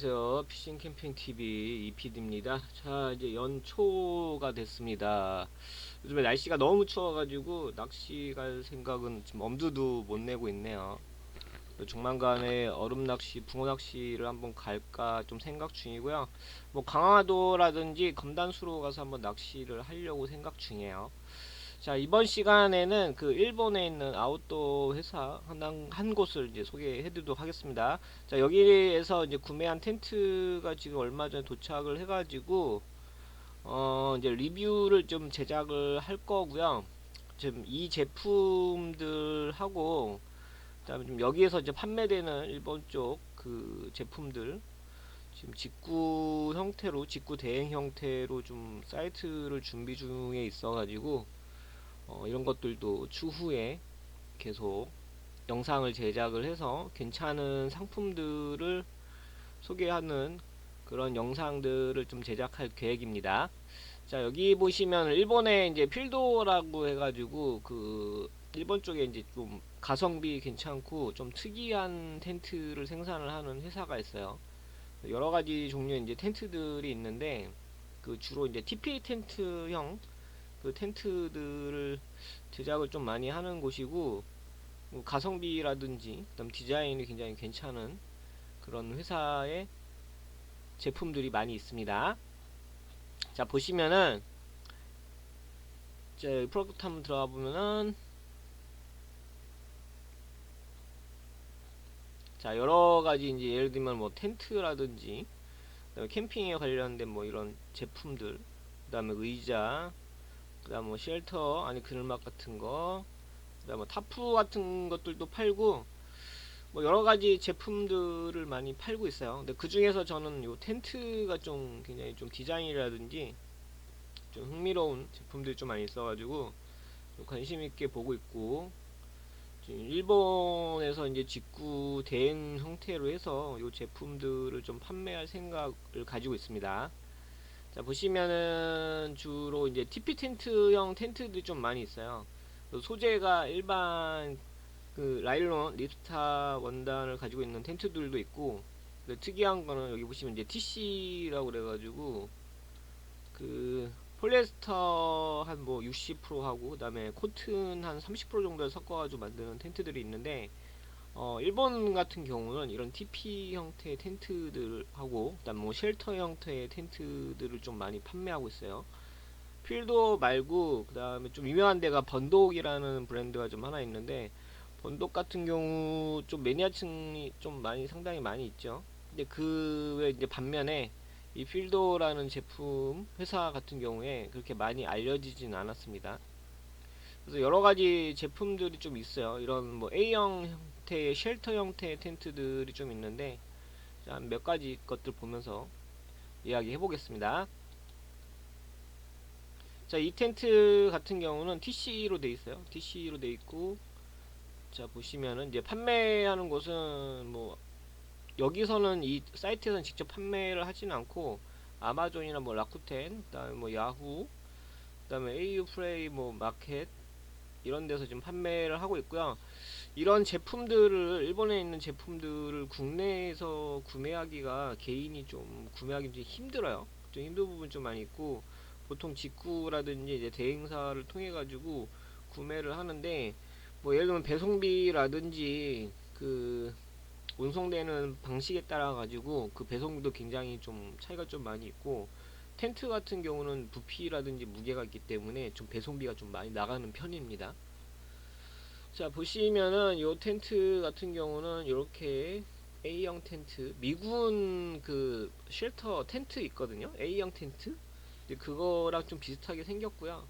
안녕하세요. 피싱 캠핑 TV 이피디입니다. 자, 이제 연초가 됐습니다. 요즘에 날씨가 너무 추워가지고 낚시 갈 생각은 지금 엄두도 못 내고 있네요. 조만간에 얼음 낚시, 붕어 낚시를 한번 갈까 좀 생각 중이고요. 뭐 강화도라든지 검단수로 가서 한번 낚시를 하려고 생각 중이에요. 자, 이번 시간에는 그 일본에 있는 아웃도어 회사 한 곳을 이제 소개해 드리도록 하겠습니다. 자, 여기에서 이제 구매한 텐트가 지금 얼마 전에 도착을 해가지고, 이제 리뷰를 좀 제작을 할 거고요. 지금 이 제품들하고, 그다음에 좀 여기에서 이제 판매되는 일본 쪽 그 제품들, 지금 직구 대행 형태로 좀 사이트를 준비 중에 있어가지고, 이런 것들도 추후에 계속 영상을 제작을 해서 괜찮은 상품들을 소개하는 그런 영상들을 좀 제작할 계획입니다. 자, 여기 보시면 일본에 이제 필도라고 해가지고 그 일본 쪽에 이제 좀 가성비 괜찮고 좀 특이한 텐트를 생산을 하는 회사가 있어요. 여러 가지 종류의 이제 텐트들이 있는데 그 주로 이제 TP 텐트형 그 텐트들을 제작을 좀 많이 하는 곳이고, 뭐 가성비라든지 그다음 디자인이 굉장히 괜찮은 그런 회사의 제품들이 많이 있습니다. 자, 보시면은 이제 프로덕트 한번 들어가 보면은, 자, 여러 가지 이제 예를 들면 뭐 텐트라든지 그다음에 캠핑에 관련된 뭐 이런 제품들, 그다음에 의자, 그다음 뭐 쉘터 아니 그늘막 같은 거, 그다음 뭐 타프 같은 것들도 팔고, 뭐 여러 가지 제품들을 많이 팔고 있어요. 근데 그 중에서 저는 요 텐트가 좀 굉장히 좀 디자인이라든지 좀 흥미로운 제품들이 좀 많이 있어가지고 좀 관심 있게 보고 있고, 지금 일본에서 이제 직구 대행 형태로 해서 요 제품들을 좀 판매할 생각을 가지고 있습니다. 자, 보시면은 주로 이제 TP 텐트형 텐트들이 좀 많이 있어요. 소재가 일반 그 라일론 립스타 원단을 가지고 있는 텐트들도 있고, 특이한 거는 여기 보시면 이제 TC라고 그래가지고 그 폴리에스터 한 뭐 60% 하고 그다음에 코튼 한 30% 정도를 섞어가지고 만드는 텐트들이 있는데, 일본 같은 경우는 이런 TP 형태의 텐트들하고 그다음 뭐 쉘터 형태의 텐트들을 좀 많이 판매하고 있어요. 필도 말고 그다음에 좀 유명한 데가 번독이라는 브랜드가 좀 하나 있는데, 번독 같은 경우 좀 매니아층이 좀 많이 상당히 많이 있죠. 근데 그 외 이제 반면에 이 필도라는 제품 회사 같은 경우에 그렇게 많이 알려지진 않았습니다. 그래서 여러 가지 제품들이 좀 있어요. 이런 뭐 A형 형태의 쉘터 형태의 텐트들이 좀 있는데, 몇 가지 것들 보면서 이야기 해보겠습니다. 자, 이 텐트 같은 경우는 TC로 돼 있어요. TC로 돼 있고, 자, 보시면은 이제 판매하는 곳은 뭐 여기서는 이 사이트에서는 직접 판매를 하지는 않고 아마존이나 뭐 라쿠텐, 그다음에 뭐 야후, 그다음에 AU 플레이 뭐 마켓 이런 데서 지금 판매를 하고 있고요. 이런 제품들을 일본에 있는 제품들을 국내에서 구매하기가 개인이 좀 구매하기 좀 힘들어요. 좀 힘든 부분 좀 많이 있고, 보통 직구라든지 이제 대행사를 통해 가지고 구매를 하는데, 뭐 예를 들면 배송비라든지 그 운송되는 방식에 따라 가지고 그 배송비도 굉장히 좀 차이가 좀 많이 있고, 텐트 같은 경우는 부피라든지 무게가 있기 때문에 좀 배송비가 좀 많이 나가는 편입니다. 자, 보시면은 요 텐트 같은 경우는 이렇게 A형 텐트, 미군 그 쉘터 텐트 있거든요. A형 텐트. 근데 그거랑 좀 비슷하게 생겼고요.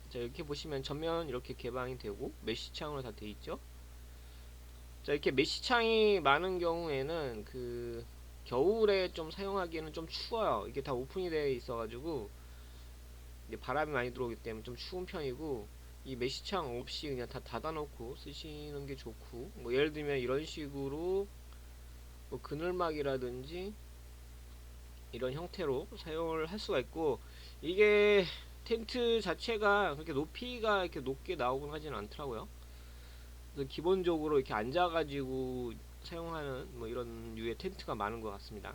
자, 이렇게 보시면 전면 이렇게 개방이 되고 메쉬창으로 다 돼 있죠. 자, 이렇게 메쉬창이 많은 경우에는 그 겨울에 좀 사용하기에는 좀 추워요. 이게 다 오픈이 되어 있어가지고 이제 바람이 많이 들어오기 때문에 좀 추운 편이고, 이 메시창 없이 그냥 다 닫아놓고 쓰시는 게 좋고, 뭐 예를 들면 이런 식으로 뭐 그늘막이라든지 이런 형태로 사용을 할 수가 있고, 이게 텐트 자체가 그렇게 높이가 이렇게 높게 나오곤 하진 않더라고요. 그래서 기본적으로 이렇게 앉아가지고 사용하는 뭐 이런 류의 텐트가 많은 것 같습니다.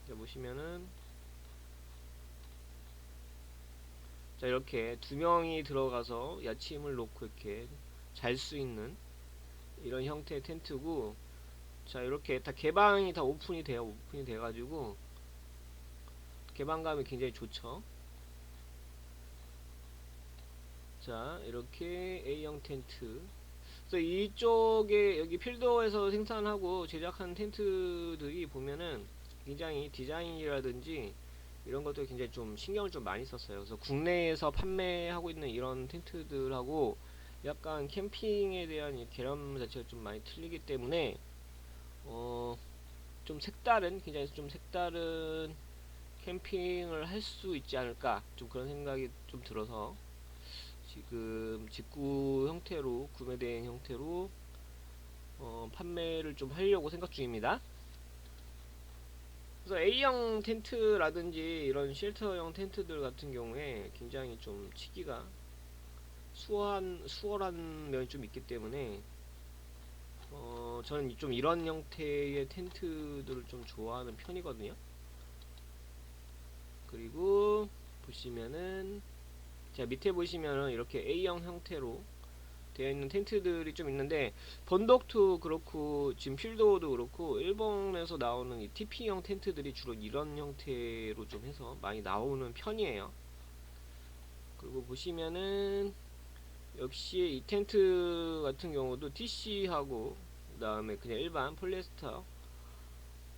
자, 보시면은 자, 이렇게 두 명이 들어가서 야침을 놓고 이렇게 잘 수 있는 이런 형태의 텐트고, 자, 이렇게 다 개방이 다 오픈이 돼요. 오픈이 돼가지고 개방감이 굉장히 좋죠. 자, 이렇게 A형 텐트. 그래서 이쪽에 여기 필더에서 생산하고 제작한 텐트들이 보면은 굉장히 디자인이라든지 이런 것들 굉장히 좀 신경을 좀 많이 썼어요. 그래서 국내에서 판매하고 있는 이런 텐트들하고 약간 캠핑에 대한 이 개념 자체가 좀 많이 틀리기 때문에 어, 좀 색다른, 굉장히 좀 색다른 캠핑을 할 수 있지 않을까, 좀 그런 생각이 좀 들어서 지금 직구 형태로 구매된 형태로 판매를 좀 하려고 생각 중입니다. 그래서 A형 텐트라든지 이런 쉘터형 텐트들 같은 경우에 굉장히 좀 치기가 수월한 면이 좀 있기 때문에 저는 좀 이런 형태의 텐트들을 좀 좋아하는 편이거든요. 그리고 보시면은 자, 밑에 보시면은 이렇게 A형 형태로 되어 있는 텐트들이 좀 있는데, 번덕도 그렇고 지금 필도도 그렇고 일본에서 나오는 이 TP형 텐트들이 주로 이런 형태로 좀 해서 많이 나오는 편이에요. 그리고 보시면은 역시 이 텐트 같은 경우도 TC하고 그 다음에 그냥 일반 폴리에스터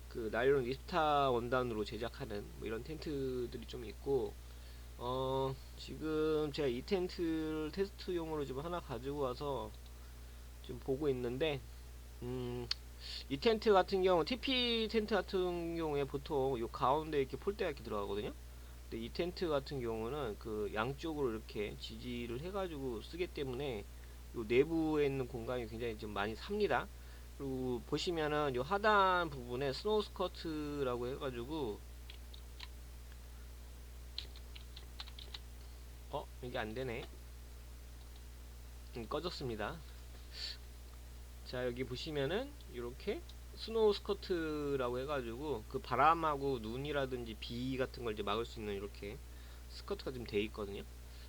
그 나일론 리스타 원단으로 제작하는 뭐 이런 텐트들이 좀 있고, 지금 제가 이 텐트를 테스트용으로 지금 하나 가지고 와서 지금 보고 있는데, 이 텐트 같은 경우, TP 텐트 같은 경우에 보통 요 가운데 이렇게 폴대가 이렇게 들어가거든요. 근데 이 텐트 같은 경우는 그 양쪽으로 이렇게 지지를 해가지고 쓰기 때문에 요 내부에 있는 공간이 굉장히 좀 많이 삽니다. 그리고 보시면은 요 하단 부분에 스노우 스커트라고 해가지고, 이게 안 되네. 꺼졌습니다. 자, 여기 보시면은 이렇게 스노우 스커트라고 해가지고 그 바람하고 눈이라든지 비 같은 걸 이제 막을 수 있는 이렇게 스커트가 좀 돼 있거든요.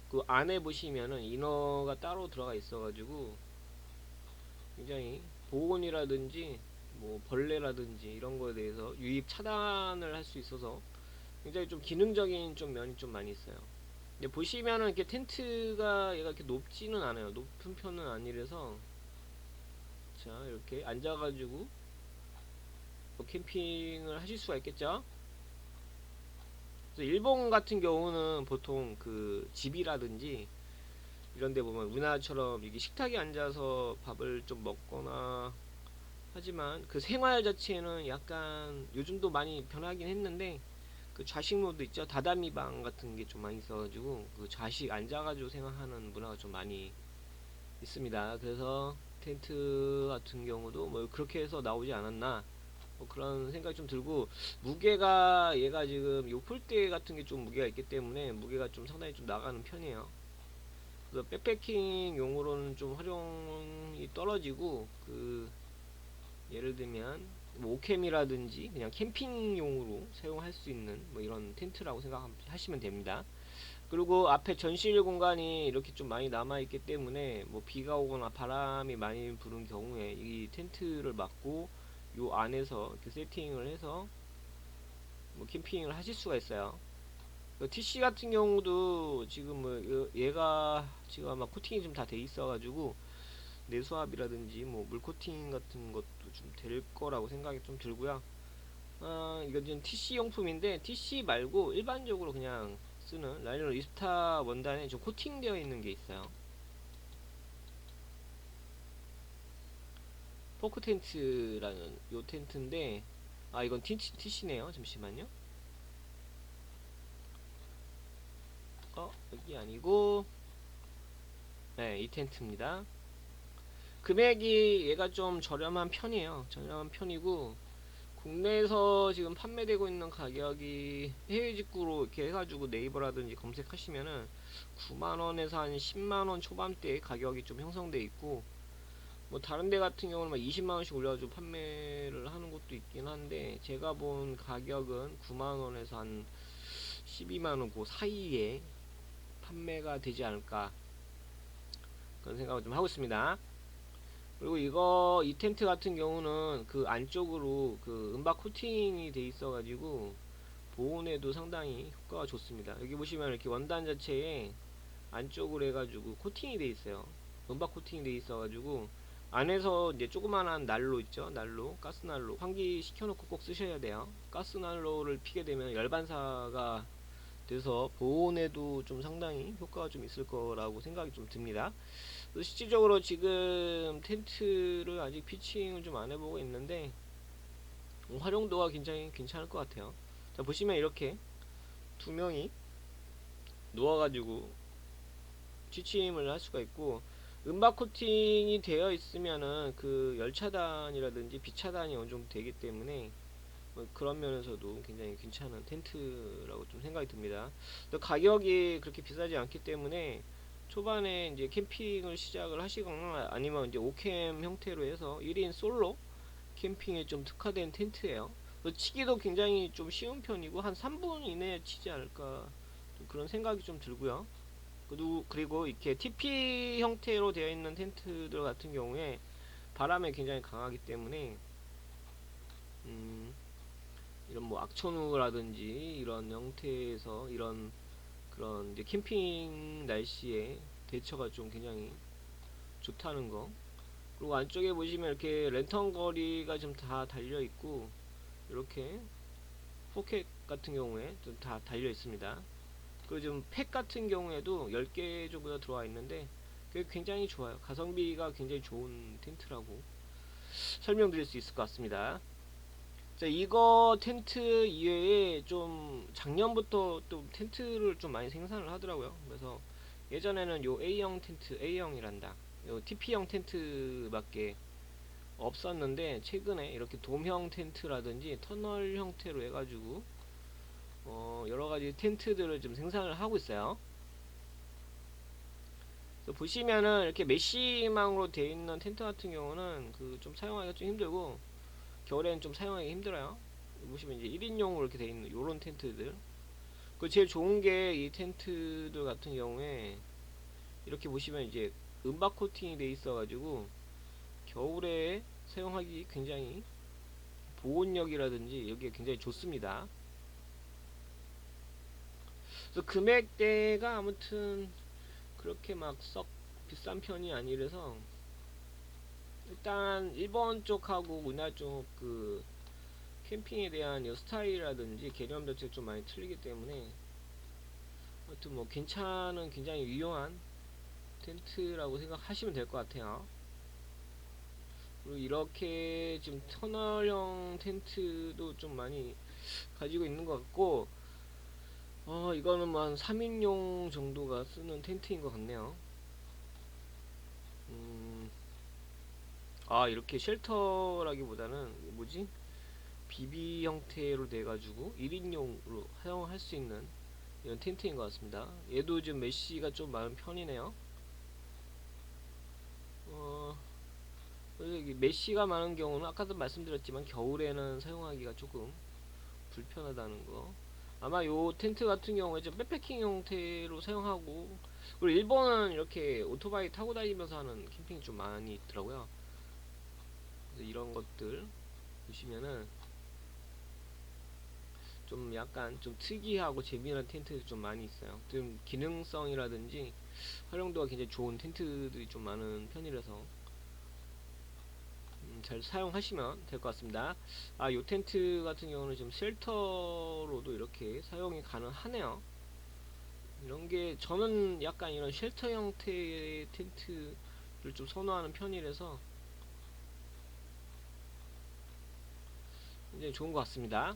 그 안에 보시면은 이너가 따로 들어가 있어가지고 굉장히 보온이라든지 뭐 벌레라든지 이런 거에 대해서 유입 차단을 할 수 있어서 굉장히 좀 기능적인 좀 면이 좀 많이 있어요. 근데 보시면은 이렇게 텐트가 얘가 이렇게 높지는 않아요. 높은 편은 아니라서, 자, 이렇게 앉아가지고 뭐 캠핑을 하실 수가 있겠죠. 그래서 일본 같은 경우는 보통 그 집이라든지 이런 데 보면 우리나라처럼 이게 식탁에 앉아서 밥을 좀 먹거나 하지만 그 생활 자체는 약간 요즘도 많이 변하긴 했는데, 그 좌식 모드 있죠. 다다미 방 같은 게 좀 많이 있어가지고 그 좌식 앉아가지고 생활하는 문화가 좀 많이 있습니다. 그래서 텐트 같은 경우도 뭐 그렇게 해서 나오지 않았나, 뭐 그런 생각이 좀 들고, 무게가 얘가 지금 요 폴대 같은 게 좀 무게가 있기 때문에 무게가 좀 상당히 좀 나가는 편이에요. 그래서 백패킹 용으로는 좀 활용이 떨어지고, 그 예를 들면 뭐 오캠이라든지 그냥 캠핑용으로 사용할 수 있는 뭐 이런 텐트라고 생각하시면 됩니다. 그리고 앞에 전실 공간이 이렇게 좀 많이 남아 있기 때문에 뭐 비가 오거나 바람이 많이 부는 경우에 이 텐트를 막고 요 안에서 이렇게 세팅을 해서 뭐 캠핑을 하실 수가 있어요. TC 같은 경우도 지금 뭐 얘가 지금 아마 코팅이 좀 다 돼 있어 가지고 내수압이라든지 뭐 물 코팅 같은 것도 좀 될 거라고 생각이 좀 들고요. 이건 지금 TC 용품인데 TC 말고 일반적으로 그냥 쓰는 라이노 리스타 원단에 좀 코팅되어 있는 게 있어요. 포크 텐트라는 요 텐트인데, 이건 TC네요. 잠시만요. 여기 아니고, 네, 이 텐트입니다. 금액이 얘가 좀 저렴한 편이에요. 저렴한 편이고, 국내에서 지금 판매되고 있는 가격이 해외 직구로 이렇게 해가지고 네이버라든지 검색하시면은 9만원에서 한 10만원 초반대 가격이 좀 형성돼 있고, 뭐 다른 데 같은 경우는 막 20만원씩 올려가지고 판매를 하는 것도 있긴 한데, 제가 본 가격은 9만원에서 한 12만원 그 사이에 판매가 되지 않을까, 그런 생각을 좀 하고 있습니다. 그리고 이 텐트 같은 경우는 그 안쪽으로 그 은박 코팅이 돼 있어 가지고 보온에도 상당히 효과가 좋습니다. 여기 보시면 이렇게 원단 자체에 안쪽으로 해가지고 코팅이 돼 있어요. 은박 코팅이 돼 있어 가지고 안에서 이제 조그만한 난로 있죠, 난로, 가스난로 환기 시켜놓고 꼭 쓰셔야 돼요. 가스난로를 피게 되면 열반사가 돼서 보온에도 좀 상당히 효과가 좀 있을 거라고 생각이 좀 듭니다. 실질적으로 지금 텐트를 아직 피칭을 좀 안 해보고 있는데, 활용도가 굉장히 괜찮을 것 같아요. 자, 보시면 이렇게 두 명이 누워가지고 취침을 할 수가 있고, 음박 코팅이 되어 있으면은 그 열차단이라든지 비차단이 어느 정도 되기 때문에 뭐 그런 면에서도 굉장히 괜찮은 텐트라고 좀 생각이 듭니다. 또 가격이 그렇게 비싸지 않기 때문에 초반에 이제 캠핑을 시작을 하시거나 아니면 이제 오캠 형태로 해서 1인 솔로 캠핑에 좀 특화된 텐트예요. 치기도 굉장히 좀 쉬운 편이고 한 3분 이내에 치지 않을까, 좀 그런 생각이 좀 들고요. 그리고 이렇게 TP 형태로 되어 있는 텐트들 같은 경우에 바람에 굉장히 강하기 때문에 이런 뭐 악천후라든지 이런 형태에서 이런 그런 이제 캠핑 날씨에 대처가 좀 굉장히 좋다는 거. 그리고 안쪽에 보시면 이렇게 랜턴 거리가 좀 다 달려 있고, 이렇게 포켓 같은 경우에 좀 다 달려 있습니다. 그리고 좀 팩 같은 경우에도 10개 정도 들어와 있는데 그게 굉장히 좋아요. 가성비가 굉장히 좋은 텐트라고 설명드릴 수 있을 것 같습니다. 자, 이거 텐트 이외에 좀 작년부터 또 텐트를 좀 많이 생산을 하더라고요. 그래서 예전에는 요 A형 텐트, A형이란다, 요 TP형 텐트밖에 없었는데 최근에 이렇게 돔형 텐트라든지 터널 형태로 해가지고 여러가지 텐트들을 좀 생산을 하고 있어요. 보시면은 이렇게 메쉬망으로 되어 있는 텐트 같은 경우는 그 좀 사용하기가 좀 힘들고 겨울에는 좀 사용하기 힘들어요. 보시면 이제 1인용으로 이렇게 되어 있는 요런 텐트들, 그 제일 좋은 게 이 텐트들 같은 경우에 이렇게 보시면 이제 은박 코팅이 돼 있어 가지고 겨울에 사용하기 굉장히 보온력이라든지 여기에 굉장히 좋습니다. 그래서 금액대가 아무튼 그렇게 막 썩 비싼 편이 아니라서, 일단 일본 쪽하고 우리나라 쪽 그 캠핑에 대한 이 스타일이라든지 개념 자체가 좀 많이 틀리기 때문에 아무튼 뭐 괜찮은 굉장히 유용한 텐트라고 생각하시면 될 것 같아요. 그리고 이렇게 지금 터널형 텐트도 좀 많이 가지고 있는 것 같고, 이거는 뭐 한 3인용 정도가 쓰는 텐트인 것 같네요. 이렇게 쉘터라기보다는 뭐지? 비비 형태로 돼가지고 1인용으로 사용할 수 있는 이런 텐트인 것 같습니다. 얘도 지금 메쉬가 좀 많은 편이네요. 그래서 메쉬가 많은 경우는 아까도 말씀드렸지만 겨울에는 사용하기가 조금 불편하다는 거. 아마 요 텐트 같은 경우에 좀 백패킹 형태로 사용하고, 그리고 일본은 이렇게 오토바이 타고 다니면서 하는 캠핑이 좀 많이 있더라고요. 그래서 이런 것들 보시면은 좀 약간 좀 특이하고 재미난 텐트들이 좀 많이 있어요. 좀 기능성이라든지 활용도가 굉장히 좋은 텐트들이 좀 많은 편이라서 잘 사용하시면 될 것 같습니다. 요 텐트 같은 경우는 지금 쉘터로도 이렇게 사용이 가능하네요. 이런 게 저는 약간 이런 쉘터 형태의 텐트를 좀 선호하는 편이라서 굉장히 좋은 것 같습니다.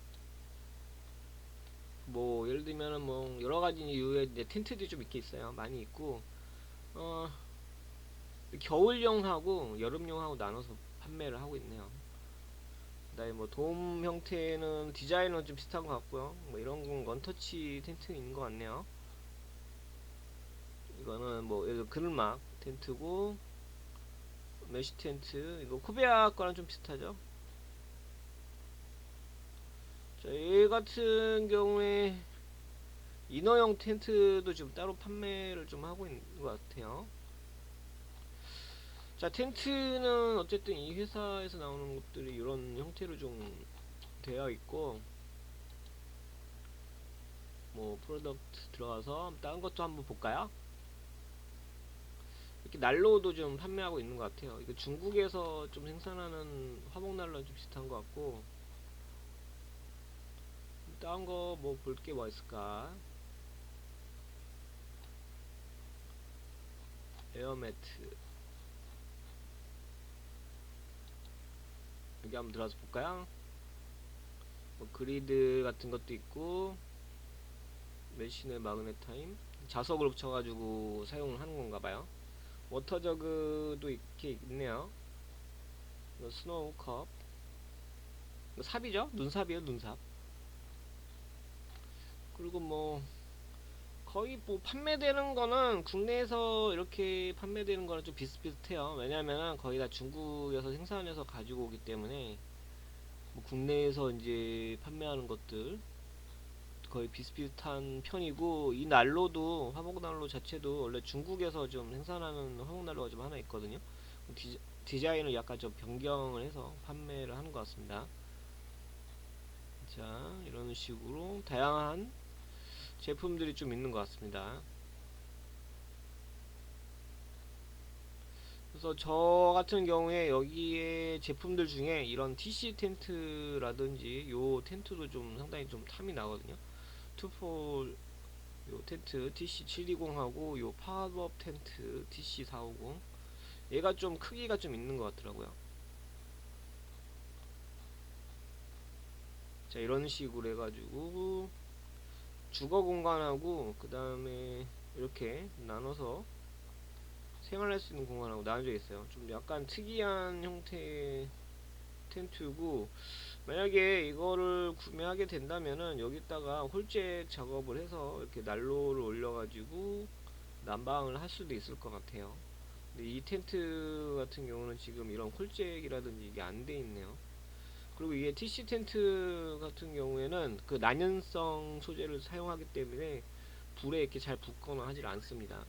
뭐 예를 들면은 뭐 여러 가지 이유의 텐트들이 좀 있게 있어요. 많이 있고, 어, 겨울용하고 여름용하고 나눠서 판매를 하고 있네요. 그다음에 뭐 돔 형태는 디자인은 좀 비슷한 것 같고요. 뭐 이런 건 원터치 텐트인 것 같네요. 이거는 뭐 예를 들어 그늘막 텐트고, 메쉬 텐트 이거 코베아 거랑 좀 비슷하죠. 자, 얘 같은 경우에 이너형 텐트도 지금 따로 판매를 좀 하고 있는 것 같아요. 자, 텐트는 어쨌든 이 회사에서 나오는 것들이 이런 형태로 좀 되어 있고, 뭐 프로덕트 들어가서 다른 것도 한번 볼까요? 이렇게 난로도 좀 판매하고 있는 것 같아요. 이거 중국에서 좀 생산하는 화목 난로랑 좀 비슷한 것 같고, 다른 거 뭐 볼 게 뭐 있을까? 에어매트 여기 한번 들어가서 볼까요? 뭐 그리드 같은 것도 있고, 메신의 마그넷 타임 자석을 붙여가지고 사용을 하는 건가 봐요. 워터저그도 이렇게 있네요. 스노우 컵 삽이죠? 눈삽이에요, 눈삽. 그리고 뭐 거의 뭐 판매되는 거는 국내에서 이렇게 판매되는 거는 좀 비슷비슷해요. 왜냐면은 거의 다 중국에서 생산해서 가지고 오기 때문에 뭐 국내에서 이제 판매하는 것들 거의 비슷비슷한 편이고, 이 난로도 화목난로 자체도 원래 중국에서 좀 생산하는 화목난로가 좀 하나 있거든요. 디자인을 약간 좀 변경을 해서 판매를 하는 것 같습니다. 자, 이런 식으로 다양한 제품들이 좀 있는 것 같습니다. 그래서 저 같은 경우에 여기에 제품들 중에 이런 TC 텐트라든지 요 텐트도 좀 상당히 좀 탐이 나거든요. 투폴 요 텐트 TC720하고 요 파워업 텐트 TC450, 얘가 좀 크기가 좀 있는 것 같더라고요. 자, 이런 식으로 해가지고 주거 공간하고 그 다음에 이렇게 나눠서 생활할 수 있는 공간하고 나눠져 있어요. 좀 약간 특이한 형태의 텐트고, 만약에 이거를 구매하게 된다면은 여기다가 홀잭 작업을 해서 이렇게 난로를 올려가지고 난방을 할 수도 있을 것 같아요. 근데 이 텐트 같은 경우는 지금 이런 홀잭이라든지 이게 안 돼 있네요. 그리고 이게 TC 텐트 같은 경우에는 그 난연성 소재를 사용하기 때문에 불에 이렇게 잘 붙거나 하질 않습니다.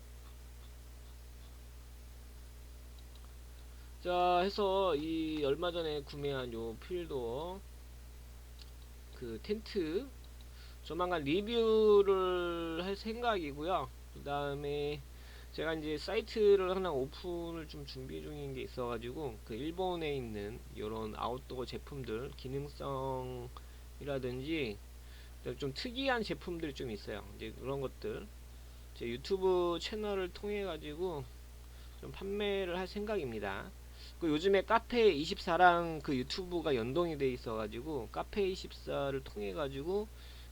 자, 해서 이 얼마 전에 구매한 요 필도어 그 텐트 조만간 리뷰를 할 생각이고요. 그 다음에 제가 이제 사이트를 하나 오픈을 좀 준비 중인 게 있어가지고, 그 일본에 있는 이런 아웃도어 제품들 기능성이라든지 좀 특이한 제품들이 좀 있어요. 이제 그런 것들 제 유튜브 채널을 통해 가지고 좀 판매를 할 생각입니다. 그 요즘에 카페24랑 그 유튜브가 연동이 돼 있어 가지고 카페24를 통해 가지고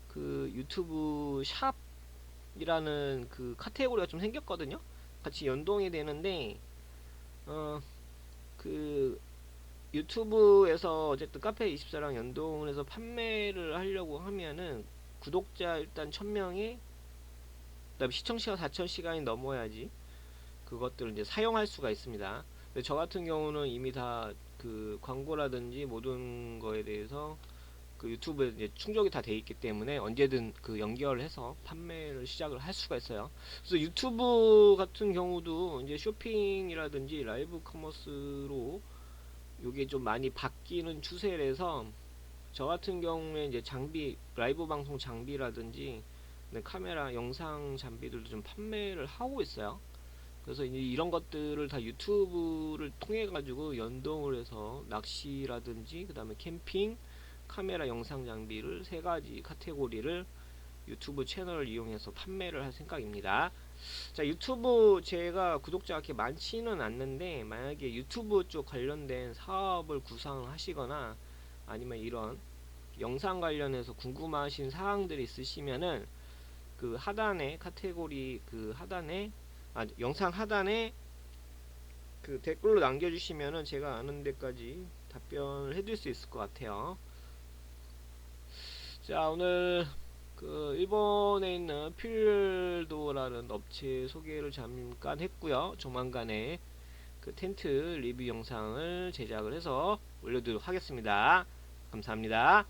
그 유튜브 샵이라는 그 카테고리가 좀 생겼거든요. 같이 연동이 되는데 그 유튜브에서 어쨌든 카페24랑 연동을 해서 판매를 하려고 하면은 구독자 일단 1000명에 그다음에 시청시간 4000시간이 넘어야지 그것들을 이제 사용할 수가 있습니다. 근데 저 같은 경우는 이미 다 그 광고라든지 모든 거에 대해서 그 유튜브에 이제 충족이 다 돼 있기 때문에 언제든 그 연결을 해서 판매를 시작을 할 수가 있어요. 그래서 유튜브 같은 경우도 이제 쇼핑이라든지 라이브 커머스로 요게 좀 많이 바뀌는 추세라서 저 같은 경우에 이제 장비, 라이브 방송 장비라든지 카메라, 영상 장비들도 좀 판매를 하고 있어요. 그래서 이제 이런 것들을 다 유튜브를 통해 가지고 연동을 해서 낚시라든지 그 다음에 캠핑, 카메라, 영상 장비를 세 가지 카테고리를 유튜브 채널을 이용해서 판매를 할 생각입니다. 자, 유튜브 제가 구독자가 그렇게 많지는 않는데, 만약에 유튜브 쪽 관련된 사업을 구상하시거나 아니면 이런 영상 관련해서 궁금하신 사항들이 있으시면은 그 하단에 카테고리 그 하단에 영상 하단에 그 댓글로 남겨주시면은 제가 아는 데까지 답변을 해드릴 수 있을 것 같아요. 자, 오늘 그 일본에 있는 필도라는 업체 소개를 잠깐 했고요. 조만간에 그 그 텐트 리뷰 영상을 제작을 해서 올려드리도록 하겠습니다. 감사합니다.